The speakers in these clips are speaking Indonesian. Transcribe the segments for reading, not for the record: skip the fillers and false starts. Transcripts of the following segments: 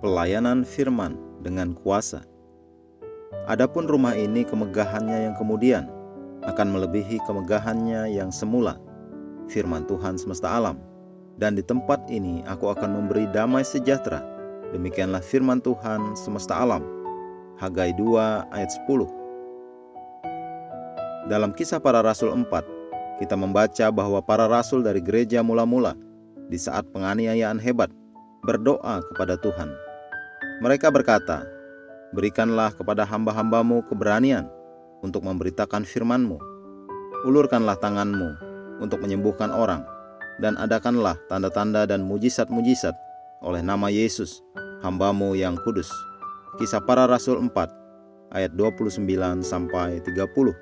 Pelayanan firman dengan kuasa. Adapun rumah ini kemegahannya yang kemudian akan melebihi kemegahannya yang semula, firman Tuhan semesta alam. Dan di tempat ini aku akan memberi damai sejahtera. Demikianlah firman Tuhan semesta alam. Hagai 2 ayat 10. Dalam Kisah Para Rasul 4, kita membaca bahwa para rasul dari gereja mula-mula di saat penganiayaan hebat berdoa kepada Tuhan. Mereka berkata, "Berikanlah kepada hamba-hambamu keberanian untuk memberitakan firman-Mu. Ulurkanlah tangan-Mu untuk menyembuhkan orang, dan adakanlah tanda-tanda dan mujizat-mujizat oleh nama Yesus, hamba-Mu yang kudus." Kisah Para Rasul 4 ayat 29-30.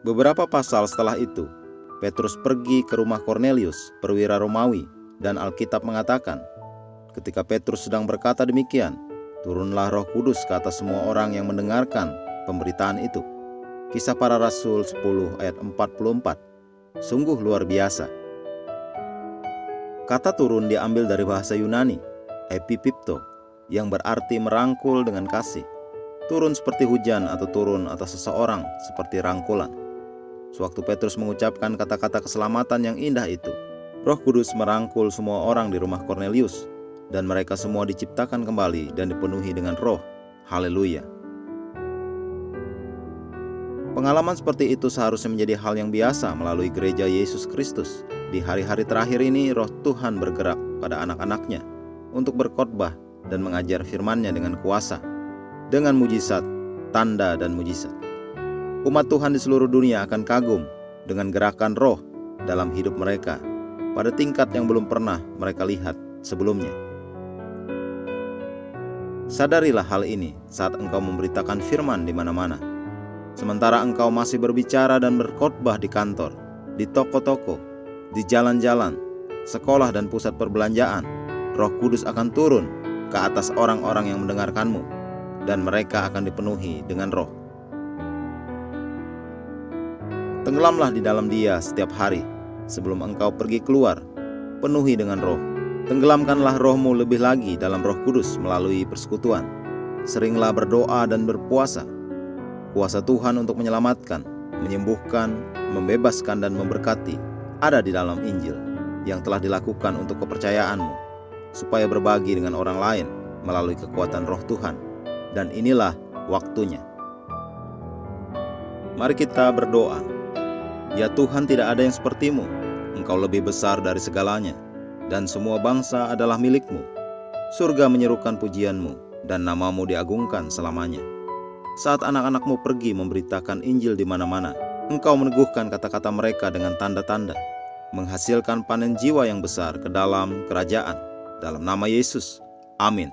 Beberapa pasal setelah itu, Petrus pergi ke rumah Kornelius, perwira Romawi, dan Alkitab mengatakan, ketika Petrus sedang berkata demikian, turunlah Roh Kudus ke atas semua orang yang mendengarkan pemberitaan itu. Kisah Para Rasul 10 ayat 44. Sungguh luar biasa. Kata turun diambil dari bahasa Yunani, epipipto, yang berarti merangkul dengan kasih. Turun seperti hujan atau turun atas seseorang seperti rangkulan. Sewaktu Petrus mengucapkan kata-kata keselamatan yang indah itu, Roh Kudus merangkul semua orang di rumah Kornelius, dan mereka semua diciptakan kembali dan dipenuhi dengan Roh. Haleluya. Pengalaman seperti itu seharusnya menjadi hal yang biasa melalui gereja Yesus Kristus. Di hari-hari terakhir ini, Roh Tuhan bergerak pada anak-anaknya untuk berkhotbah dan mengajar firman-Nya dengan kuasa, dengan mujizat, tanda, dan mujizat. Umat Tuhan di seluruh dunia akan kagum dengan gerakan Roh dalam hidup mereka pada tingkat yang belum pernah mereka lihat sebelumnya. Sadarilah hal ini saat engkau memberitakan firman di mana-mana. Sementara engkau masih berbicara dan berkhotbah di kantor, di toko-toko, di jalan-jalan, sekolah dan pusat perbelanjaan, Roh Kudus akan turun ke atas orang-orang yang mendengarkanmu, dan mereka akan dipenuhi dengan Roh. Tenggelamlah di dalam Dia setiap hari sebelum engkau pergi keluar, penuhi dengan Roh. Tenggelamkanlah rohmu lebih lagi dalam Roh Kudus melalui persekutuan. Seringlah berdoa dan berpuasa. Kuasa Tuhan untuk menyelamatkan, menyembuhkan, membebaskan, dan memberkati ada di dalam Injil yang telah dilakukan untuk kepercayaanmu, supaya berbagi dengan orang lain melalui kekuatan Roh Tuhan. Dan inilah waktunya. Mari kita berdoa. Ya Tuhan, tidak ada yang seperti-Mu. Engkau lebih besar dari segalanya, dan semua bangsa adalah milik-Mu. Surga menyerukan pujian-Mu, dan nama-Mu diagungkan selamanya. Saat anak-anak-Mu pergi memberitakan Injil di mana-mana, Engkau meneguhkan kata-kata mereka dengan tanda-tanda, menghasilkan panen jiwa yang besar ke dalam kerajaan. Dalam nama Yesus, amin.